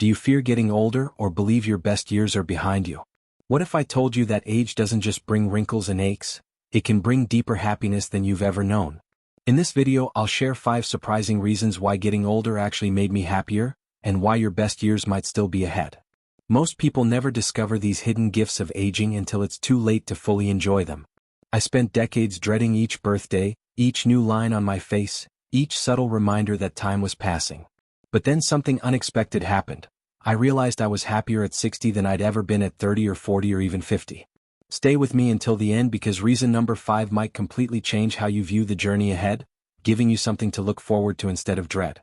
Do you fear getting older or believe your best years are behind you? What if I told you that age doesn't just bring wrinkles and aches, it can bring deeper happiness than you've ever known? In this video, I'll share 5 surprising reasons why getting older actually made me happier, and why your best years might still be ahead. Most people never discover these hidden gifts of aging until it's too late to fully enjoy them. I spent decades dreading each birthday, each new line on my face, each subtle reminder that time was passing. But then something unexpected happened. I realized I was happier at 60 than I'd ever been at 30 or 40 or even 50. Stay with me until the end because reason number 5 might completely change how you view the journey ahead, giving you something to look forward to instead of dread.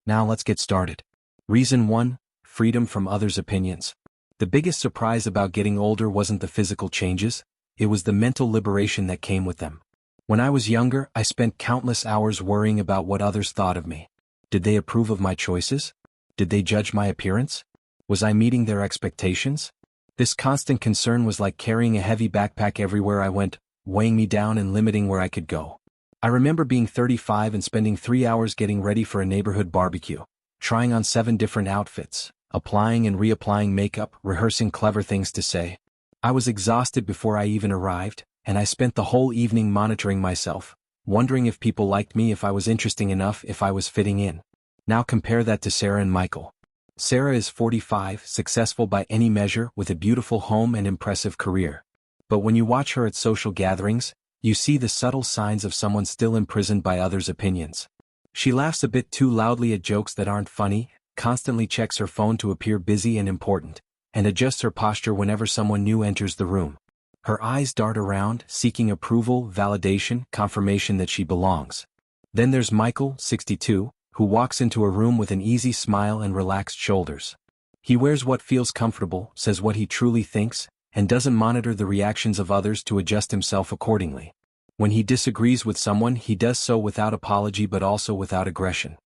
Now let's get started. Reason 1, freedom from others' opinions. The biggest surprise about getting older wasn't the physical changes, it was the mental liberation that came with them. When I was younger, I spent countless hours worrying about what others thought of me. Did they approve of my choices? Did they judge my appearance? Was I meeting their expectations? This constant concern was like carrying a heavy backpack everywhere I went, weighing me down and limiting where I could go. I remember being 35 and spending 3 hours getting ready for a neighborhood barbecue, trying on 7 different outfits, applying and reapplying makeup, rehearsing clever things to say. I was exhausted before I even arrived, and I spent the whole evening monitoring myself, wondering if people liked me, if I was interesting enough, if I was fitting in. Now compare that to Sarah and Michael. Sarah is 45, successful by any measure, with a beautiful home and impressive career. But when you watch her at social gatherings, you see the subtle signs of someone still imprisoned by others' opinions. She laughs a bit too loudly at jokes that aren't funny, constantly checks her phone to appear busy and important, and adjusts her posture whenever someone new enters the room. Her eyes dart around, seeking approval, validation, confirmation that she belongs. Then there's Michael, 62, who walks into a room with an easy smile and relaxed shoulders. He wears what feels comfortable, says what he truly thinks, and doesn't monitor the reactions of others to adjust himself accordingly. When he disagrees with someone, he does so without apology but also without aggression.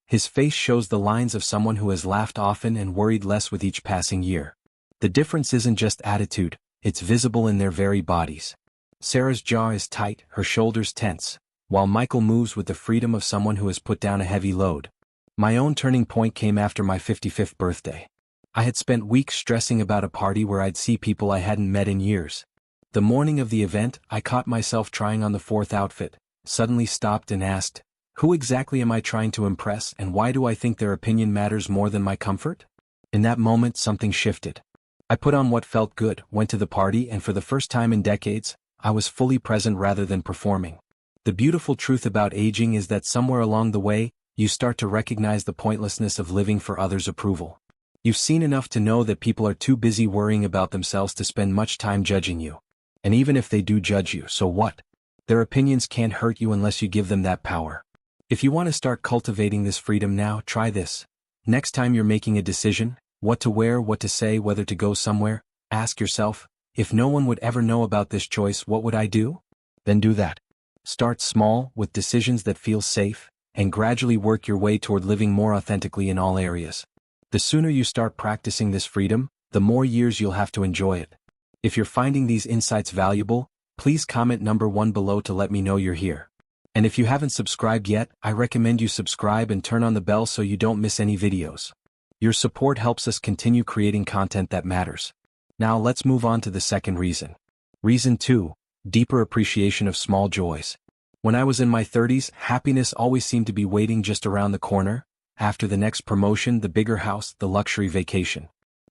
His face shows the lines of someone who has laughed often and worried less with each passing year. The difference isn't just attitude, it's visible in their very bodies. Sarah's jaw is tight, her shoulders tense, while Michael moves with the freedom of someone who has put down a heavy load. My own turning point came after my 55th birthday. I had spent weeks stressing about a party where I'd see people I hadn't met in years. The morning of the event, I caught myself trying on the 4th outfit, suddenly stopped and asked, who exactly am I trying to impress, and why do I think their opinion matters more than my comfort? In that moment, something shifted. I put on what felt good, went to the party, and for the first time in decades, I was fully present rather than performing. The beautiful truth about aging is that somewhere along the way, you start to recognize the pointlessness of living for others' approval. You've seen enough to know that people are too busy worrying about themselves to spend much time judging you. And even if they do judge you, so what? Their opinions can't hurt you unless you give them that power. If you want to start cultivating this freedom now, try this. Next time you're making a decision, what to wear, what to say, whether to go somewhere, ask yourself, if no one would ever know about this choice, what would I do? Then do that. Start small, with decisions that feel safe, and gradually work your way toward living more authentically in all areas. The sooner you start practicing this freedom, the more years you'll have to enjoy it. If you're finding these insights valuable, please comment number 1 below to let me know you're here. And if you haven't subscribed yet, I recommend you subscribe and turn on the bell so you don't miss any videos. Your support helps us continue creating content that matters. Now let's move on to the second reason. Reason 2, deeper appreciation of small joys. When I was in my 30s, happiness always seemed to be waiting just around the corner, after the next promotion, the bigger house, the luxury vacation.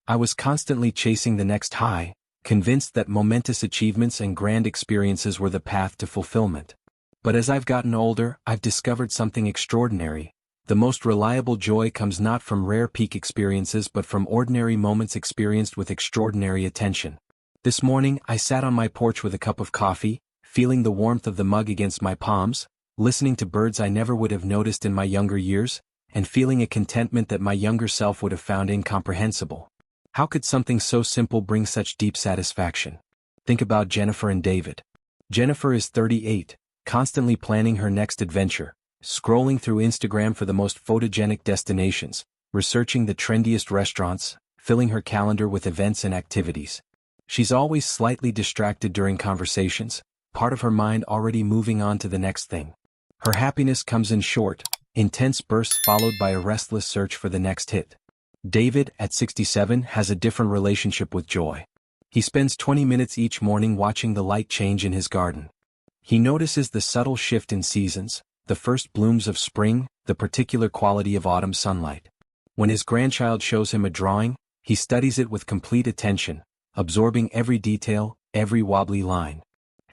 I was constantly chasing the next high, convinced that momentous achievements and grand experiences were the path to fulfillment. But as I've gotten older, I've discovered something extraordinary. The most reliable joy comes not from rare peak experiences but from ordinary moments experienced with extraordinary attention. This morning, I sat on my porch with a cup of coffee, feeling the warmth of the mug against my palms, listening to birds I never would have noticed in my younger years, and feeling a contentment that my younger self would have found incomprehensible. How could something so simple bring such deep satisfaction? Think about Jennifer and David. Jennifer is 38, constantly planning her next adventure, scrolling through Instagram for the most photogenic destinations, researching the trendiest restaurants, filling her calendar with events and activities. She's always slightly distracted during conversations, part of her mind already moving on to the next thing. Her happiness comes in short, intense bursts followed by a restless search for the next hit. David, at 67, has a different relationship with joy. He spends 20 minutes each morning watching the light change in his garden. He notices the subtle shift in seasons, the first blooms of spring, the particular quality of autumn sunlight. When his grandchild shows him a drawing, he studies it with complete attention, absorbing every detail, every wobbly line.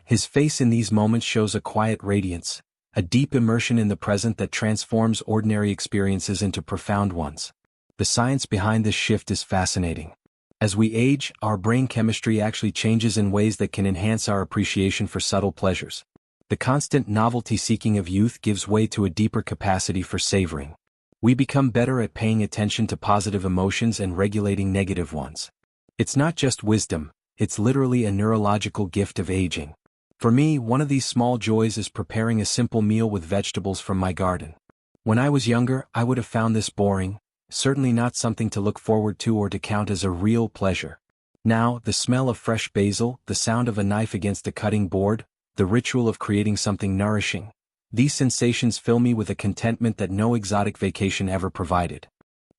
His face in these moments shows a quiet radiance, a deep immersion in the present that transforms ordinary experiences into profound ones. The science behind this shift is fascinating. As we age, our brain chemistry actually changes in ways that can enhance our appreciation for subtle pleasures. The constant novelty-seeking of youth gives way to a deeper capacity for savoring. We become better at paying attention to positive emotions and regulating negative ones. It's not just wisdom, it's literally a neurological gift of aging. For me, one of these small joys is preparing a simple meal with vegetables from my garden. When I was younger, I would have found this boring, certainly not something to look forward to or to count as a real pleasure. Now, the smell of fresh basil, the sound of a knife against a cutting board, the ritual of creating something nourishing. These sensations fill me with a contentment that no exotic vacation ever provided.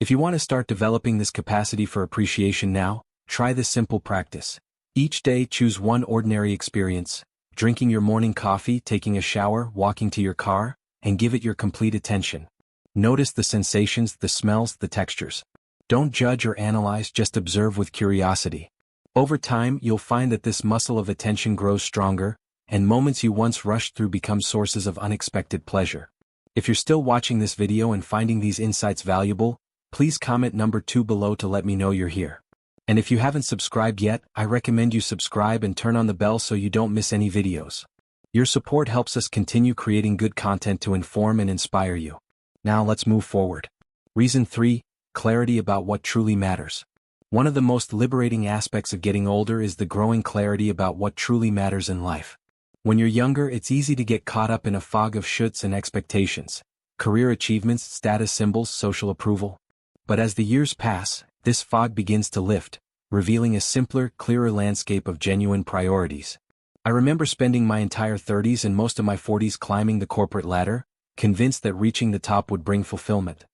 If you want to start developing this capacity for appreciation now, try this simple practice. Each day choose one ordinary experience, drinking your morning coffee, taking a shower, walking to your car, and give it your complete attention. Notice the sensations, the smells, the textures. Don't judge or analyze, just observe with curiosity. Over time, you'll find that this muscle of attention grows stronger, and moments you once rushed through become sources of unexpected pleasure. If you're still watching this video and finding these insights valuable, please comment number 2 below to let me know you're here. And if you haven't subscribed yet, I recommend you subscribe and turn on the bell so you don't miss any videos. Your support helps us continue creating good content to inform and inspire you. Now let's move forward. Reason 3, clarity about what truly matters. One of the most liberating aspects of getting older is the growing clarity about what truly matters in life. When you're younger, it's easy to get caught up in a fog of shoulds and expectations, career achievements, status symbols, social approval. But as the years pass, this fog begins to lift, revealing a simpler, clearer landscape of genuine priorities. I remember spending my entire 30s and most of my 40s climbing the corporate ladder, convinced that reaching the top would bring fulfillment.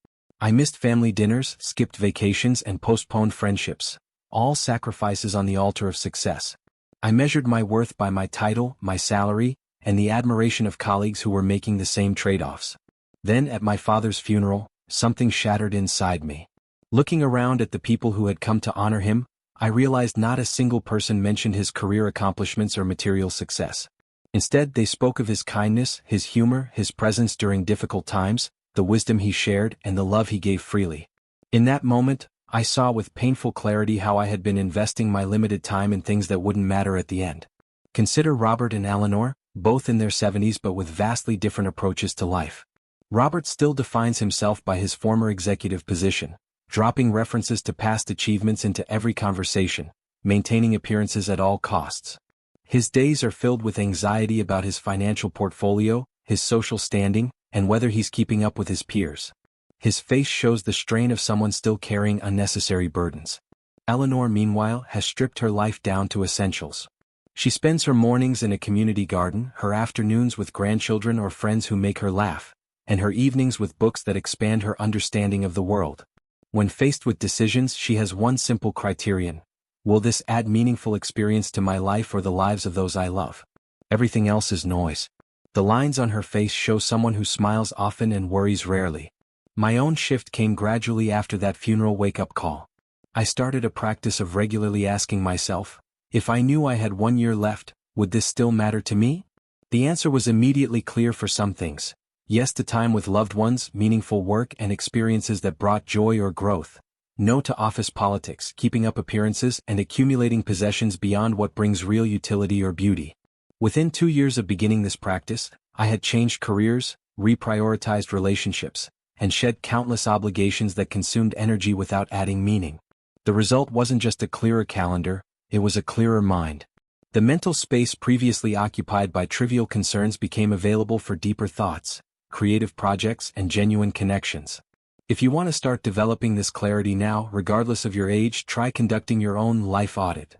I missed family dinners, skipped vacations, and postponed friendships, all sacrifices on the altar of success. I measured my worth by my title, my salary, and the admiration of colleagues who were making the same trade-offs. Then, at my father's funeral, something shattered inside me. Looking around at the people who had come to honor him, I realized not a single person mentioned his career accomplishments or material success. Instead, they spoke of his kindness, his humor, his presence during difficult times, the wisdom he shared, and the love he gave freely. In that moment, I saw with painful clarity how I had been investing my limited time in things that wouldn't matter at the end. Consider Robert and Eleanor, both in their 70s but with vastly different approaches to life. Robert still defines himself by his former executive position, dropping references to past achievements into every conversation, maintaining appearances at all costs. His days are filled with anxiety about his financial portfolio, his social standing, and whether he's keeping up with his peers. His face shows the strain of someone still carrying unnecessary burdens. Eleanor, meanwhile, has stripped her life down to essentials. She spends her mornings in a community garden, her afternoons with grandchildren or friends who make her laugh, and her evenings with books that expand her understanding of the world. When faced with decisions, she has one simple criterion: will this add meaningful experience to my life or the lives of those I love? Everything else is noise. The lines on her face show someone who smiles often and worries rarely. My own shift came gradually after that funeral wake-up call. I started a practice of regularly asking myself, if I knew I had 1 year left, would this still matter to me? The answer was immediately clear for some things. Yes to time with loved ones, meaningful work, and experiences that brought joy or growth. No to office politics, keeping up appearances, and accumulating possessions beyond what brings real utility or beauty. Within 2 years of beginning this practice, I had changed careers, reprioritized relationships, and shed countless obligations that consumed energy without adding meaning. The result wasn't just a clearer calendar, it was a clearer mind. The mental space previously occupied by trivial concerns became available for deeper thoughts, creative projects, and genuine connections. If you want to start developing this clarity now, regardless of your age, try conducting your own life audit.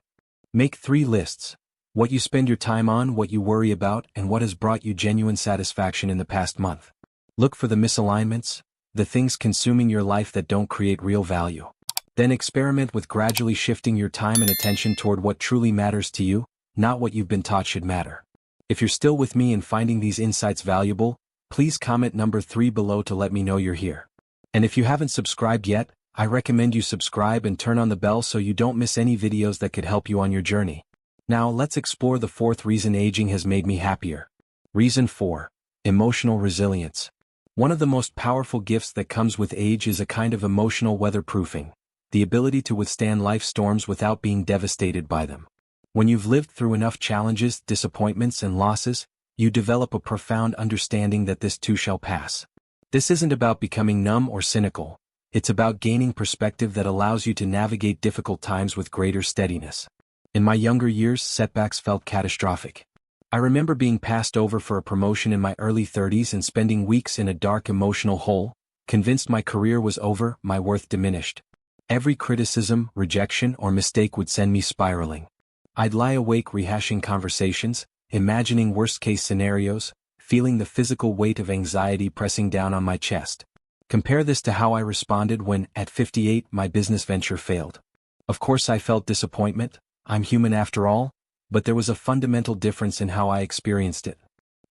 Make 3 lists: what you spend your time on, what you worry about, and what has brought you genuine satisfaction in the past month. Look for the misalignments, the things consuming your life that don't create real value. Then experiment with gradually shifting your time and attention toward what truly matters to you, not what you've been taught should matter. If you're still with me and finding these insights valuable, please comment number 3 below to let me know you're here. And if you haven't subscribed yet, I recommend you subscribe and turn on the bell so you don't miss any videos that could help you on your journey. Now let's explore the 4th reason aging has made me happier. Reason 4. Emotional resilience. One of the most powerful gifts that comes with age is a kind of emotional weatherproofing, the ability to withstand life's storms without being devastated by them. When you've lived through enough challenges, disappointments, and losses, you develop a profound understanding that this too shall pass. This isn't about becoming numb or cynical. It's about gaining perspective that allows you to navigate difficult times with greater steadiness. In my younger years, setbacks felt catastrophic. I remember being passed over for a promotion in my early 30s and spending weeks in a dark emotional hole, convinced my career was over, my worth diminished. Every criticism, rejection, or mistake would send me spiraling. I'd lie awake rehashing conversations, imagining worst-case scenarios, feeling the physical weight of anxiety pressing down on my chest. Compare this to how I responded when, at 58, my business venture failed. Of course I felt disappointment, I'm human after all, but there was a fundamental difference in how I experienced it.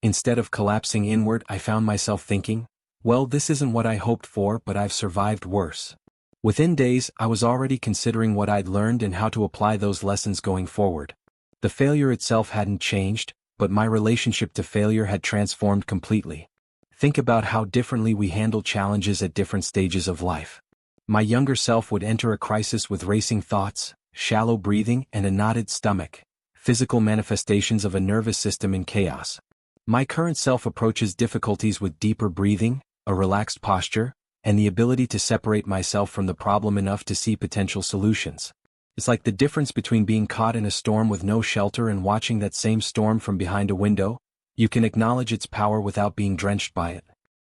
Instead of collapsing inward, I found myself thinking, well, this isn't what I hoped for, but I've survived worse. Within days, I was already considering what I'd learned and how to apply those lessons going forward. The failure itself hadn't changed, but my relationship to failure had transformed completely. Think about how differently we handle challenges at different stages of life. My younger self would enter a crisis with racing thoughts, shallow breathing, and a knotted stomach, physical manifestations of a nervous system in chaos. My current self approaches difficulties with deeper breathing, a relaxed posture, and the ability to separate myself from the problem enough to see potential solutions. It's like the difference between being caught in a storm with no shelter and watching that same storm from behind a window. You can acknowledge its power without being drenched by it.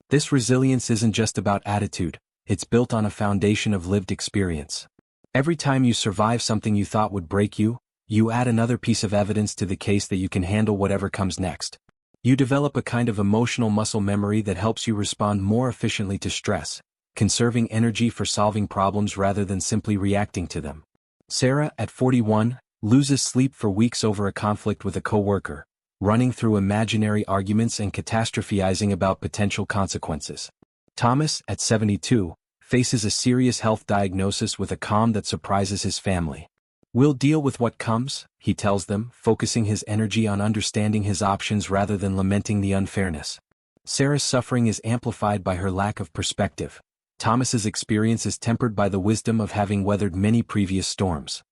This resilience isn't just about attitude, it's built on a foundation of lived experience. Every time you survive something you thought would break you, you add another piece of evidence to the case that you can handle whatever comes next. You develop a kind of emotional muscle memory that helps you respond more efficiently to stress, conserving energy for solving problems rather than simply reacting to them. Sarah, at 41, loses sleep for weeks over a conflict with a coworker, running through imaginary arguments and catastrophizing about potential consequences. Thomas, at 72, faces a serious health diagnosis with a calm that surprises his family. We'll deal with what comes, he tells them, focusing his energy on understanding his options rather than lamenting the unfairness. Sarah's suffering is amplified by her lack of perspective. Thomas's experience is tempered by the wisdom of having weathered many previous storms.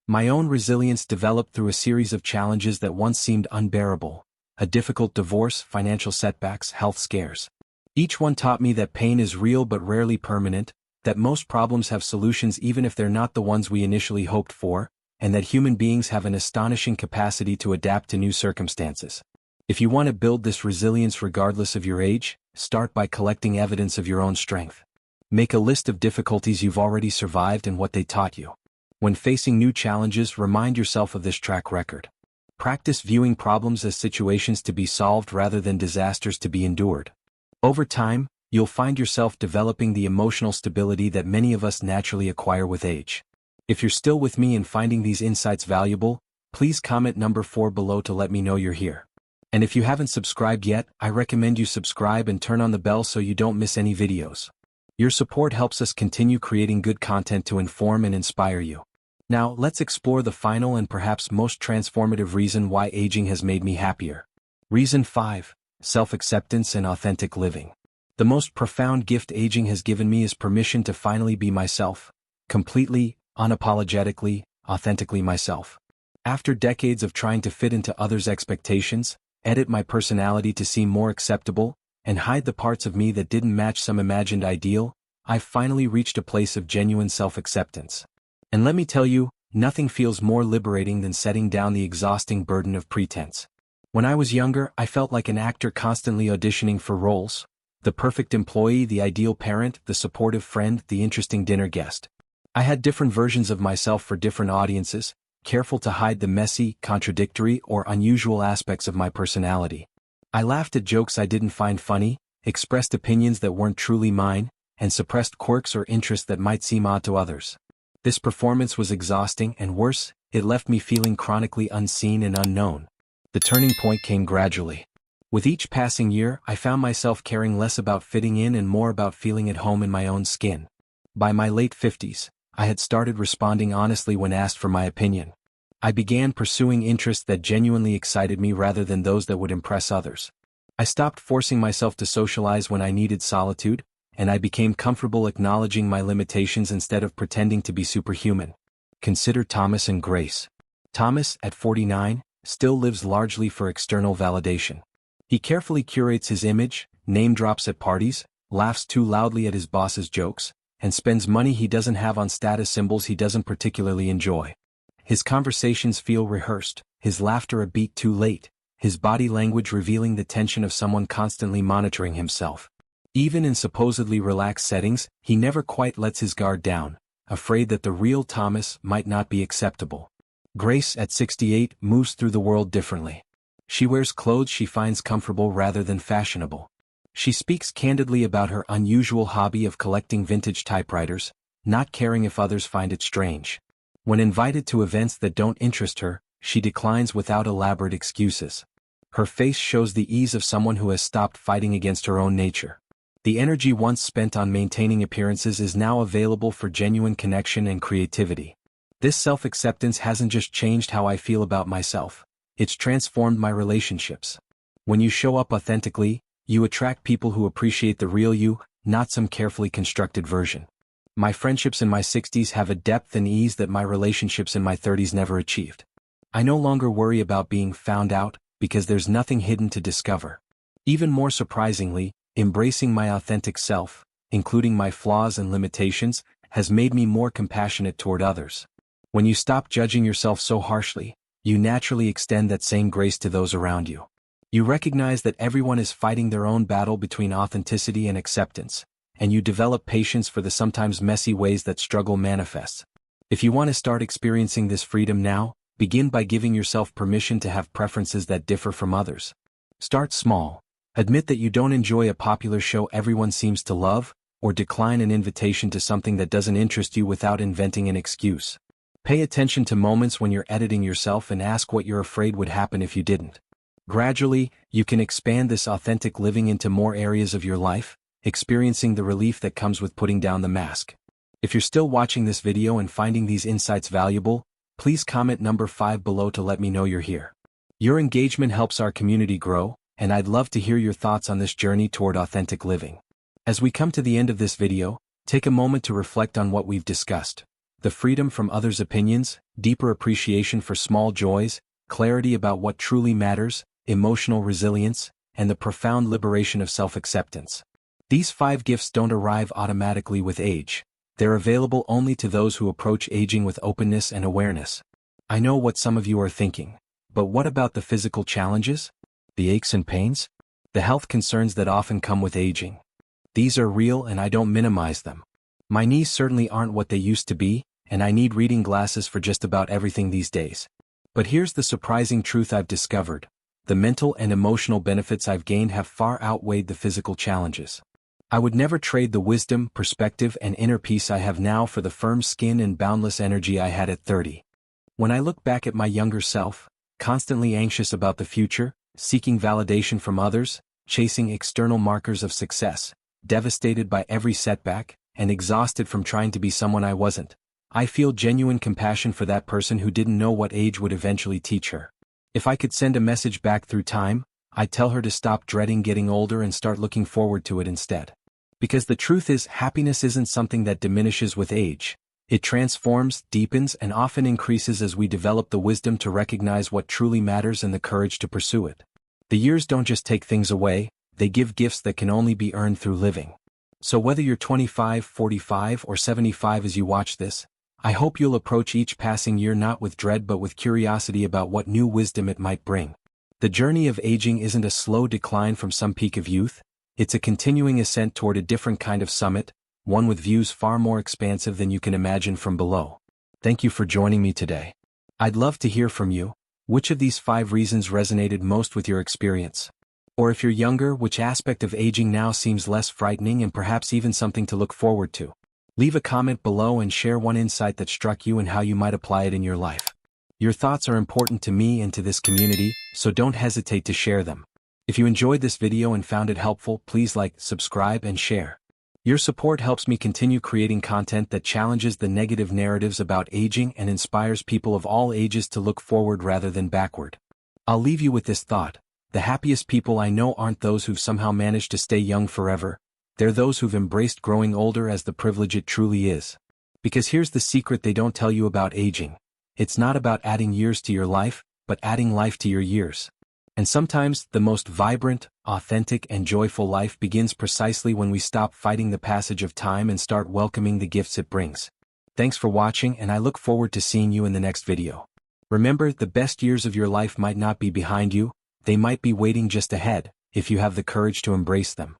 My own resilience developed through a series of challenges that once seemed unbearable: a difficult divorce, financial setbacks, health scares. Each one taught me that pain is real but rarely permanent, that most problems have solutions even if they're not the ones we initially hoped for, and that human beings have an astonishing capacity to adapt to new circumstances. If you want to build this resilience regardless of your age, start by collecting evidence of your own strength. Make a list of difficulties you've already survived and what they taught you. When facing new challenges, remind yourself of this track record. Practice viewing problems as situations to be solved rather than disasters to be endured. Over time, you'll find yourself developing the emotional stability that many of us naturally acquire with age. If you're still with me and finding these insights valuable, please comment number 4 below to let me know you're here. And if you haven't subscribed yet, I recommend you subscribe and turn on the bell so you don't miss any videos. Your support helps us continue creating good content to inform and inspire you. Now, let's explore the final and perhaps most transformative reason why aging has made me happier. Reason 5. Self-acceptance and authentic living. The most profound gift aging has given me is permission to finally be myself. Completely, unapologetically, authentically myself. After decades of trying to fit into others' expectations, edit my personality to seem more acceptable, and hide the parts of me that didn't match some imagined ideal, I've finally reached a place of genuine self-acceptance. And let me tell you, nothing feels more liberating than setting down the exhausting burden of pretense. When I was younger, I felt like an actor constantly auditioning for roles: the perfect employee, the ideal parent, the supportive friend, the interesting dinner guest. I had different versions of myself for different audiences, careful to hide the messy, contradictory, or unusual aspects of my personality. I laughed at jokes I didn't find funny, expressed opinions that weren't truly mine, and suppressed quirks or interests that might seem odd to others. This performance was exhausting and worse, it left me feeling chronically unseen and unknown. The turning point came gradually. With each passing year, I found myself caring less about fitting in and more about feeling at home in my own skin. By my late 50s, I had started responding honestly when asked for my opinion. I began pursuing interests that genuinely excited me rather than those that would impress others. I stopped forcing myself to socialize when I needed solitude, and I became comfortable acknowledging my limitations instead of pretending to be superhuman. Consider Thomas and Grace. Thomas, at 49, still lives largely for external validation. He carefully curates his image, name drops at parties, laughs too loudly at his boss's jokes, and spends money he doesn't have on status symbols he doesn't particularly enjoy. His conversations feel rehearsed, his laughter a beat too late, his body language revealing the tension of someone constantly monitoring himself. Even in supposedly relaxed settings, he never quite lets his guard down, afraid that the real Thomas might not be acceptable. Grace, at 68, moves through the world differently. She wears clothes she finds comfortable rather than fashionable. She speaks candidly about her unusual hobby of collecting vintage typewriters, not caring if others find it strange. When invited to events that don't interest her, she declines without elaborate excuses. Her face shows the ease of someone who has stopped fighting against her own nature. The energy once spent on maintaining appearances is now available for genuine connection and creativity. This self-acceptance hasn't just changed how I feel about myself, it's transformed my relationships. When you show up authentically, you attract people who appreciate the real you, not some carefully constructed version. My friendships in my 60s have a depth and ease that my relationships in my 30s never achieved. I no longer worry about being found out, because there's nothing hidden to discover. Even more surprisingly, embracing my authentic self, including my flaws and limitations, has made me more compassionate toward others. When you stop judging yourself so harshly, you naturally extend that same grace to those around you. You recognize that everyone is fighting their own battle between authenticity and acceptance, and you develop patience for the sometimes messy ways that struggle manifests. If you want to start experiencing this freedom now, begin by giving yourself permission to have preferences that differ from others. Start small. Admit that you don't enjoy a popular show everyone seems to love, or decline an invitation to something that doesn't interest you without inventing an excuse. Pay attention to moments when you're editing yourself and ask what you're afraid would happen if you didn't. Gradually, you can expand this authentic living into more areas of your life, experiencing the relief that comes with putting down the mask. If you're still watching this video and finding these insights valuable, please comment number 5 below to let me know you're here. Your engagement helps our community grow, and I'd love to hear your thoughts on this journey toward authentic living. As we come to the end of this video, take a moment to reflect on what we've discussed. The freedom from others' opinions, deeper appreciation for small joys, clarity about what truly matters, emotional resilience, and the profound liberation of self-acceptance. These 5 gifts don't arrive automatically with age. They're available only to those who approach aging with openness and awareness. I know what some of you are thinking, but what about the physical challenges? The aches and pains? The health concerns that often come with aging? These are real and I don't minimize them. My knees certainly aren't what they used to be, and I need reading glasses for just about everything these days. But here's the surprising truth I've discovered. The mental and emotional benefits I've gained have far outweighed the physical challenges. I would never trade the wisdom, perspective, and inner peace I have now for the firm skin and boundless energy I had at 30. When I look back at my younger self, constantly anxious about the future, seeking validation from others, chasing external markers of success, devastated by every setback, and exhausted from trying to be someone I wasn't, I feel genuine compassion for that person who didn't know what age would eventually teach her. If I could send a message back through time, I'd tell her to stop dreading getting older and start looking forward to it instead. Because the truth is, happiness isn't something that diminishes with age. It transforms, deepens, and often increases as we develop the wisdom to recognize what truly matters and the courage to pursue it. The years don't just take things away, they give gifts that can only be earned through living. So whether you're 25, 45, or 75 as you watch this, I hope you'll approach each passing year not with dread but with curiosity about what new wisdom it might bring. The journey of aging isn't a slow decline from some peak of youth, it's a continuing ascent toward a different kind of summit, one with views far more expansive than you can imagine from below. Thank you for joining me today. I'd love to hear from you. Which of these 5 reasons resonated most with your experience? Or if you're younger, which aspect of aging now seems less frightening and perhaps even something to look forward to? Leave a comment below and share one insight that struck you and how you might apply it in your life. Your thoughts are important to me and to this community, so don't hesitate to share them. If you enjoyed this video and found it helpful, please like, subscribe, and share. Your support helps me continue creating content that challenges the negative narratives about aging and inspires people of all ages to look forward rather than backward. I'll leave you with this thought: the happiest people I know aren't those who've somehow managed to stay young forever. They're those who've embraced growing older as the privilege it truly is. Because here's the secret they don't tell you about aging. It's not about adding years to your life, but adding life to your years. And sometimes, the most vibrant, authentic, and joyful life begins precisely when we stop fighting the passage of time and start welcoming the gifts it brings. Thanks for watching, and I look forward to seeing you in the next video. Remember, the best years of your life might not be behind you, they might be waiting just ahead, if you have the courage to embrace them.